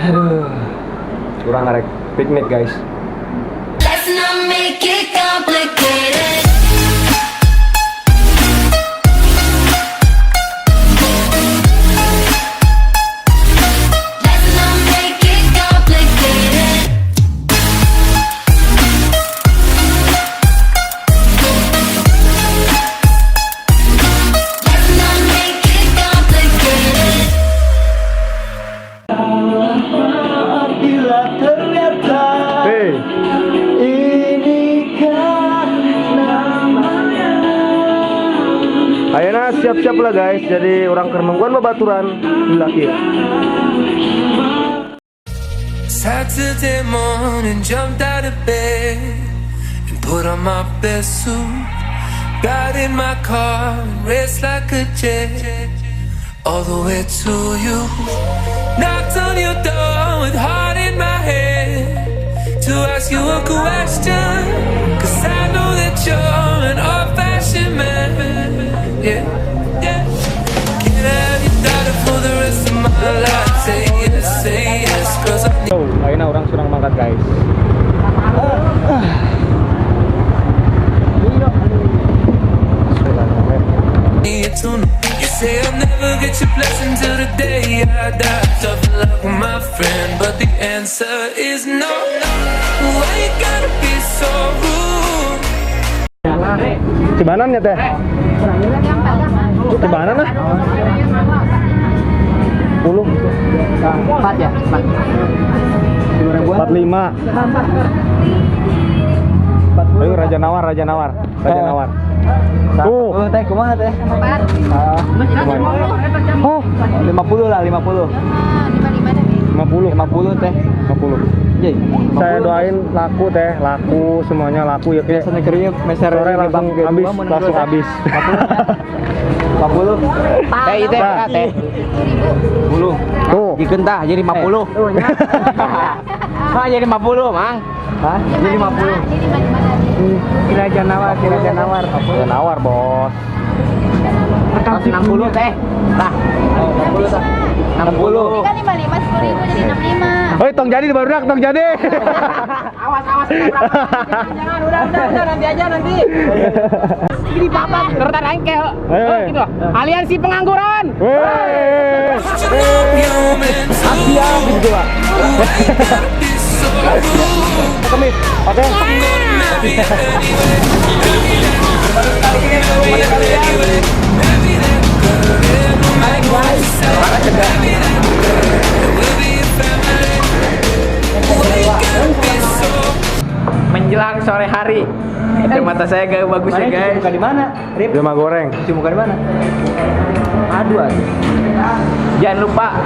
Aduh, kurang arek piknik guys. Let's not make it complicated. Let's not make it complicated. Let's not make it complicated. Bila ternyata Hey, inikah namanya. ayeuna siap-siap lah guys. Jadi orang keur nungguan babaturan laki. Saturday morning, jumped out of bed and put on my best suit. Got in my car and raced like a jet all the way to you. Knocked on your door with heart in my head to ask you a question, 'cause I know that you're an old-fashioned man. Yeah, yeah. Can I have your daughter for the rest of my life? Say yes, 'cause I Oh, ayeuna orang surang mangkat guys. need to know. You say I'll never get your blessing till the day I die. Tough luck with my friend, but the answer is no. Why you gotta be so rude? Cibanan ya teh? Cibanan lah. 10. 4 ya? 45. Ayo Raja Nawar, Raja Nawar, Raja Nawar. Tuh. Teh kumaha teh? Oh, 50 lah, 50. 50. 50 teh. 50. Jadi, Saya doain laku teh, laku semuanya laku ya. biasanya kering meser Sore langsung habis, langsung habis. 50. Teh itu Nah. teh. 10. Tuh. Dikentah jadi 50. Ah, jadi 50, Mang. Hah? Jadi 50. Kira Nawar. Raja Nawar, Bos. 60 teh. Tah. 60 tah. 60. Kan 55 10.000 jadi 65. Hoi, tong jadi di barudak, tong jadi. Awas jangan udah nanti aja nanti. Ini papat kertas engkel. Hei. Gitu. Aliansi pengangguran. Weh. Asia gitu lah. Kemis. Oke. Menjelang sore hari. Itu mata saya gak bagus ya guys. Buka di mana? Rip, Dia mah goreng. buka di mana? Aduh. Jangan lupa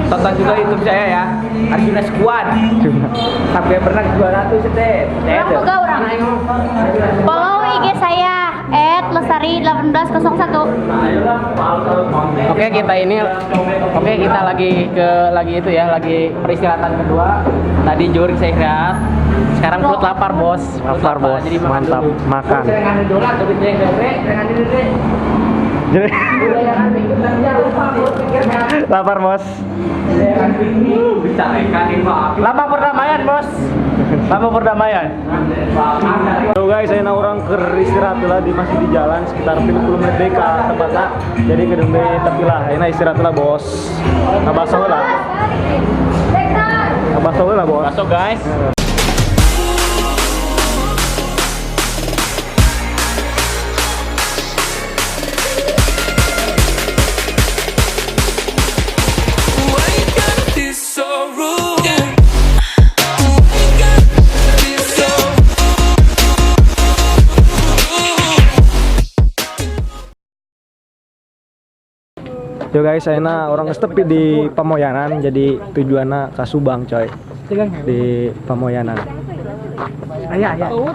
tonton juga YouTube saya ya. Arjuna Squad. Sampai pernah 200 teh. Orang boga orang. Follow IG saya @lesari1801. Oke, kita lagi itu ya, lagi peristirahatan kedua. Tadi Jurik saya istirahat. Sekarang perut lapar, Bos. Lapar, Bos. Jadi makan Mantap. dulu. Makan. Saya ngambil donat, tapi saya nggak dre. Jadi Jangan pikir jangan lupa bos, pikirkan. lapar, Bos. Jangan pikir. Bisa ikanin maaf. Lama perdamaian, Bos. Lama perdamaian. So guys, saya orang ke istirahat lah masih di jalan sekitar 30 menit deh ke tempatnya. Jadi ke dembe tapi lah, enak istirahat lah bos. Ngabaso lah. Ngabaso lah bos. Masuk guys. Why you gotta be so rude? Why you gotta be so Yo guys, saya orang ngestepi di Pamoyanan, jadi tujuannya ke Subang coy. Di Pamoyanan. Oh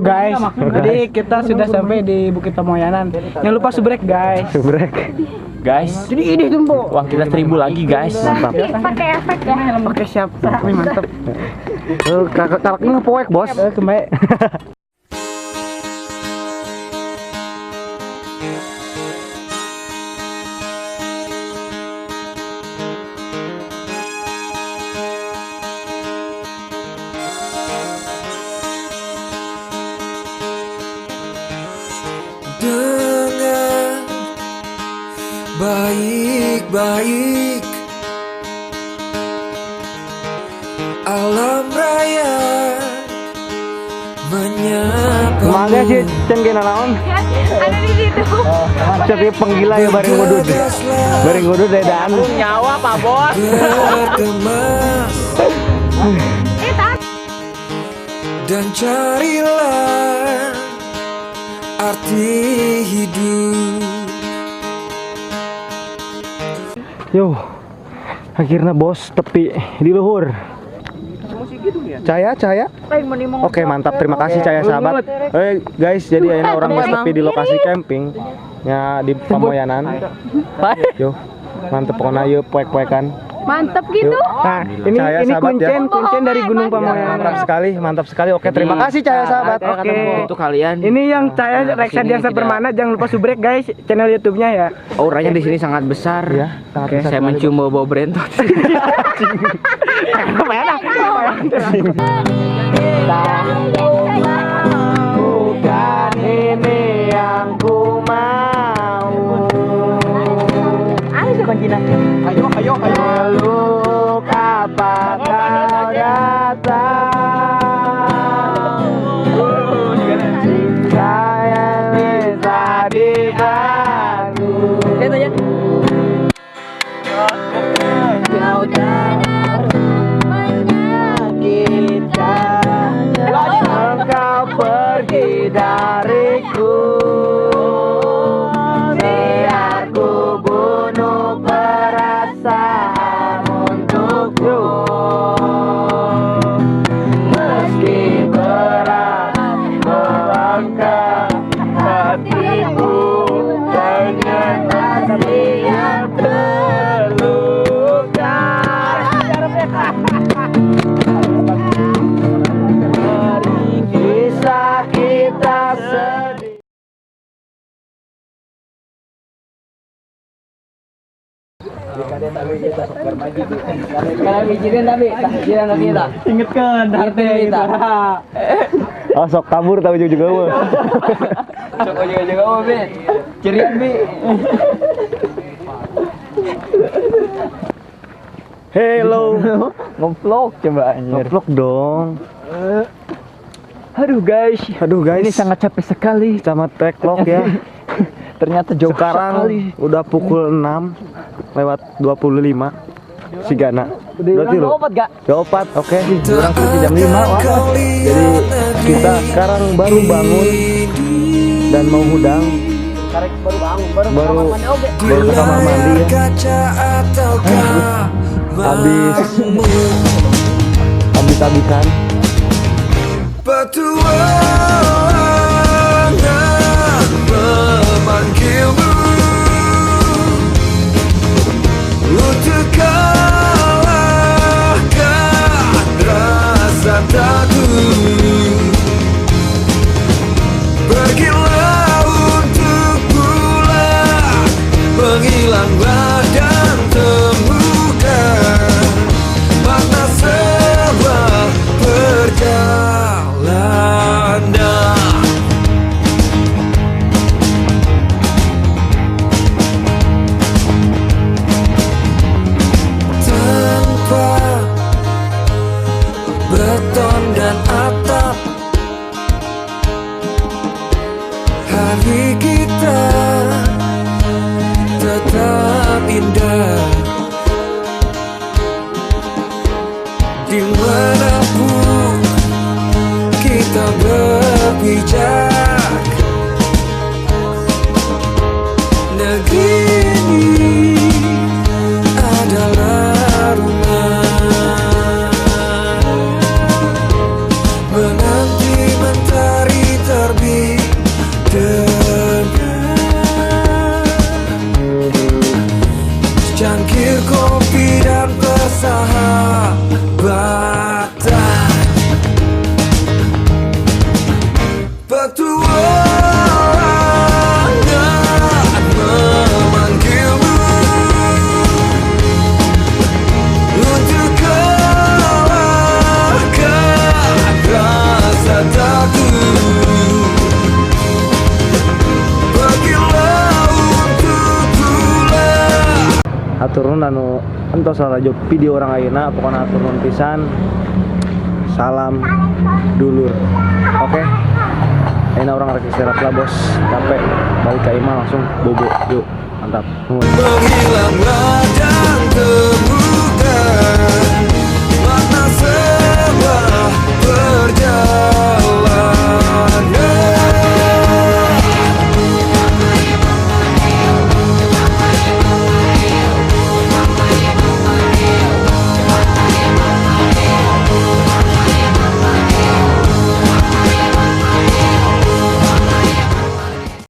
guys, jadi kita sudah sampai di Bukit Pamoyanan. Jangan lupa subrek guys. Subrek. Guys, Jadi ini tuh uang kita 1.000 lagi guys. Mantap. Pakai efek ya. Oke siap. Ini mantap. Kakaknya ngepoek bos. Kembali. baik-baik. Alam raya menyapa. Semangat sih cen kena naon. Ada di situ. Tapi penggila ya bareng ngudud. Bareng ngudud dedaan. Nyawa Pak Bos. Berkemas dan carilah arti hidup. Yo, akhirnya bos tepi di luhur. Cahaya. Oke, mantap. Terima kasih Cahaya sahabat. Guys, jadi ayeuna orang geus tepi di lokasi camping nya di Pamoyanan. Yo, mantep pokoknya yuk poek-poekan. Mantep gitu. Nah, ini sahabat ya. kuncen dari Gunung Pamoyanan. Mantap sekali. Oke, terima kasih Cahaya sahabat. Oke. Untuk kalian. Ini yang saya Reksa Diasa Permana, jangan lupa subrek guys channel YouTube-nya ya. Auranya di sini sangat besar. Ya, sangat besar. Saya mencium bau brentot. Bukan ini yang ku mau. Ayo. Peluk apa kau datang. Saya bisa dibantu. Kau datang menyakitkan. Engkau pergi dariku. Biar ku bunuh perasaan untukmu. Meski berat melangkah hatiku, ternyata yang terluka. Kisah kita sedih. Ingatkan Oh, sok kabur tahu juga mah. Cerian Bi. Hello. Ngevlog coba anjir. Ngevlog dong. Aduh guys, Ini sangat capek sekali. sama tracklog ya. Ternyata jauh Sekarang udah pukul 6 lewat 25 Sigana. Berarti lu? gak? Jawaban, oke. Kurang lebih jam 5. Jadi kita sekarang baru bangun dan mau hudang. Baru ke kamar mandi ya. Kaca ataukah Habis-habisan. petualangan memanggilmu untuk kalahkan rasa takut. Pergilah untuk pulang, menghilanglah dan temukan makna sebuah perjalanan. Tanpa beton dan atap, hari kita tetap indah. Dimanapun kita berpijak, negeri ini adalah rumah. Menanti mentari terbit dengan secangkir kopi dan persahabatan. Petualangan memanggilmu untuk kalahkan rasa takut. Pergilah untuk pulang, Hatur nuhun anu entos salajo video orang ayeuna, pokona hatur nuhun pisan. Salam dulur. Oke. Ayeuna orang rek istirahat lah bos, capek. Balik ke imah langsung bobo. Yuk, mantap. Nuhun. Menghilanglah dan